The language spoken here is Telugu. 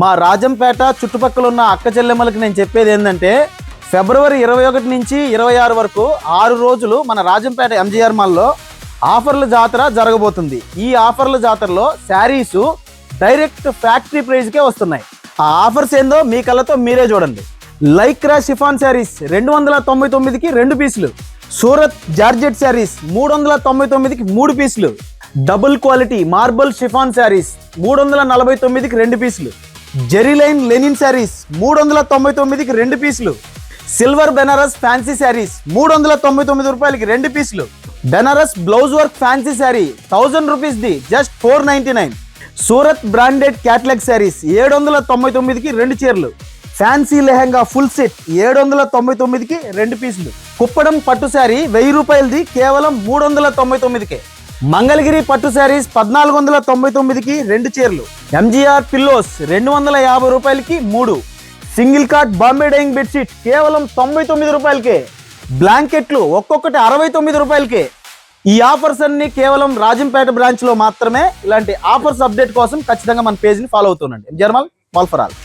మా రాజంపేట చుట్టుపక్కల ఉన్న అక్క చెల్లెమ్మలకి నేను చెప్పేది ఏంటంటే ఫిబ్రవరి 21 నుంచి 26 వరకు 6 రోజులు మన రాజంపేట ఎంజీఆర్ మాల్లో ఆఫర్ల జాతర జరగబోతుంది. ఈ ఆఫర్ల జాతరలో శారీస్ డైరెక్ట్ ఫ్యాక్టరీ ప్రైస్కే వస్తున్నాయి. ఆ ఆఫర్స్ ఏందో మీ కళ్ళతో మీరే చూడండి. లైక్రా షిఫాన్ శారీస్ 299కి 2 పీసులు, సూరత్ జార్జెట్ శారీస్ 399కి 3 పీసులు, double quality marble chiffon saris 349కి 2 పీసులు, జెరీలైన్ లెనిన్ శారీస్ 399కి 2 పీసులు, సిల్వర్ బెనారస్ ఫ్యాన్సీ శారీస్ 399 రూపాయలకి 2 పీసులు, Benares blouse work fancy sari 1000 rupees the just 499, Surat branded catalogue saris 799కి 2 చీరలు, ఫ్యాన్సీ లెహంగా ఫుల్ సెట్ 799కి 2 పీసులు, కుప్పడం పట్టు శారీ 1000 రూపాయలది కేవలం 399కే, మంగళగిరి పట్టు శారీస్ 1499కి 2 చీరలు, ఎంజీఆర్ పిల్లోస్ 250 రూపాయలకి 3, single cot Bombay dyeing bedsheet కేవలం 99 రూపాయలకే, బ్లాంకెట్లు ఒక్కొక్కటి 69 రూపాయలకే. ఈ ఆఫర్స్ అన్ని కేవలం రాజంపేట బ్రాంచ్ లో మాత్రమే. ఇలాంటి ఆఫర్స్ అప్డేట్ కోసం ఖచ్చితంగా మన పేజ్ ని ఫాలో అవుతుండండి. MGR mall for all.